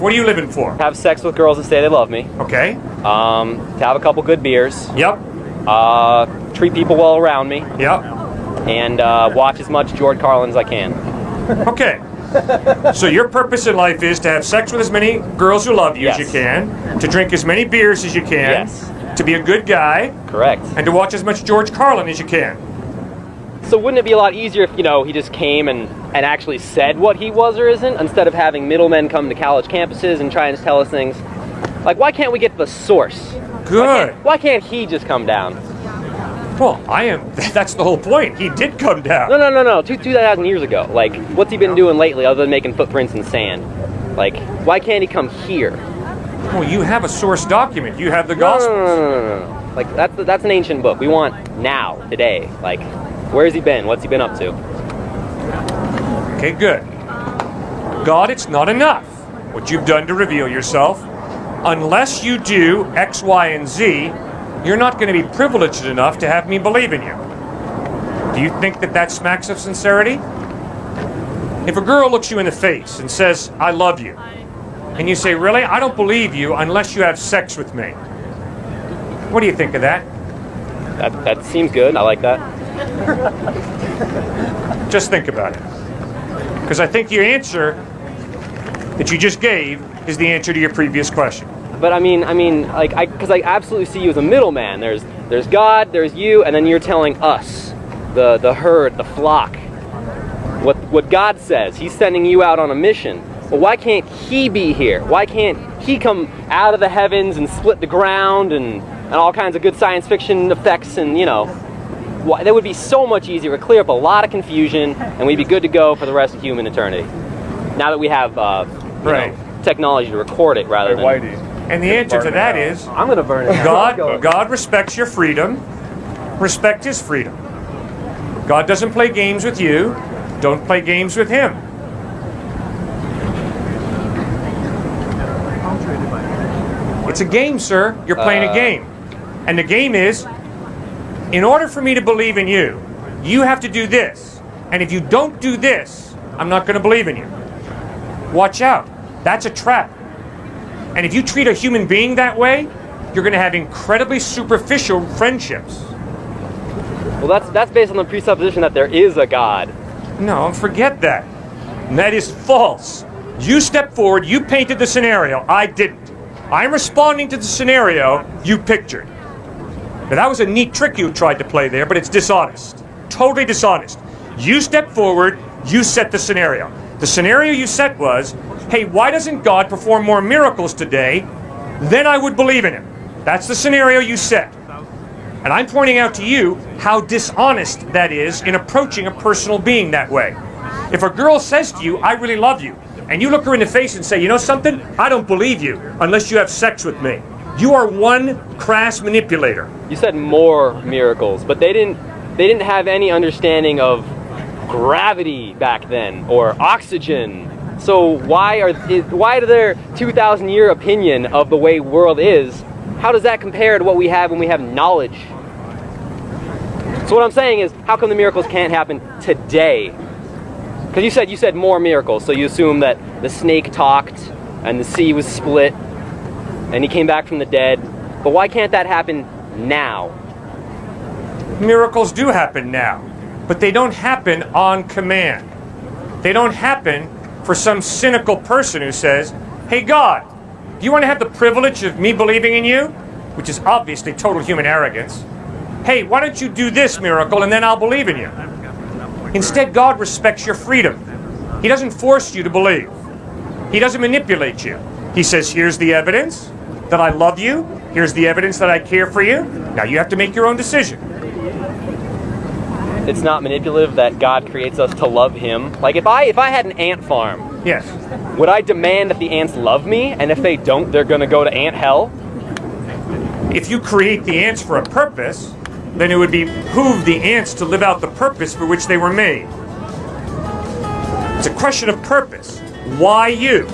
What are you living for? Have sex with girls that say they love me. Okay. To have a couple good beers. Yep. Treat people well around me. Yep. And watch as much George Carlin as I can. Okay. So your purpose in life is to have sex with as many girls who love you as you can, to drink as many beers as you can, to be a good guy. Correct. And to watch as much George Carlin as you can. So wouldn't it be a lot easier if, he just came and actually said what he was or isn't, instead of having middlemen come to college campuses and try and tell us things? Like, why can't we get the source? Good. Why can't he just come down? Well, that's the whole point. He did come down. No. 2,000 years ago. Like, what's he been doing lately other than making footprints in sand? Like, why can't he come here? Well, you have a source document. You have the Gospels. No. Like, that's an ancient book. We want now, today. Like, where's he been? What's he been up to? Okay, good. God, it's not enough what you've done to reveal yourself. Unless you do X, Y, and Z, you're not going to be privileged enough to have me believe in you. Do you think that smacks of sincerity? If a girl looks you in the face and says, I love you, and you say, really? I don't believe you unless you have sex with me. What do you think of that? That seems good. I like that. Just think about it. Because I think your answer that you just gave is the answer to your previous question. But because I absolutely see you as a middleman. There's God, there's you, and then you're telling us, the herd, the flock, what God says. He's sending you out on a mission. Well, why can't he be here? Why can't he come out of the heavens and split the ground and all kinds of good science fiction effects and, that would be so much easier. It would clear up a lot of confusion, and we'd be good to go for the rest of human eternity. Now that we have technology to record it rather than... Whitey. And the answer to that is... I'm going to burn it. God respects your freedom. Respect his freedom. God doesn't play games with you. Don't play games with him. It's a game, sir. You're playing a game. And the game is, in order for me to believe in you, you have to do this. And if you don't do this, I'm not going to believe in you. Watch out. That's a trap. And if you treat a human being that way, you're going to have incredibly superficial friendships. Well, that's based on the presupposition that there is a God. No, forget that. And that is false. You stepped forward, you painted the scenario, I didn't. I'm responding to the scenario you pictured. Now, that was a neat trick you tried to play there, but it's dishonest. Totally dishonest. You stepped forward, you set the scenario. The scenario you set was, hey, why doesn't God perform more miracles today? Then I would believe in him. That's the scenario you set. And I'm pointing out to you how dishonest that is in approaching a personal being that way. If a girl says to you, I really love you, and you look her in the face and say, you know something? I don't believe you unless you have sex with me. You are one crass manipulator. You said more miracles, but they didn't have any understanding of gravity back then or oxygen. So why to their 2,000-year opinion of the way world is, how does that compare to what we have when we have knowledge? So what I'm saying is, how come the miracles can't happen today? Because you said more miracles, so you assume that the snake talked and the sea was split and he came back from the dead. But why can't that happen now? Miracles do happen now, but they don't happen on command. They don't happen for some cynical person who says, hey God, do you want to have the privilege of me believing in you? Which is obviously total human arrogance. Hey, why don't you do this miracle and then I'll believe in you? Instead, God respects your freedom. He doesn't force you to believe. He doesn't manipulate you. He says, here's the evidence that I love you. Here's the evidence that I care for you. Now you have to make your own decision. It's not manipulative that God creates us to love him. Like if I had an ant farm, yes, would I demand that the ants love me? And if they don't, they're going to go to ant hell? If you create the ants for a purpose, then it would behoove the ants to live out the purpose for which they were made. It's a question of purpose. Why you?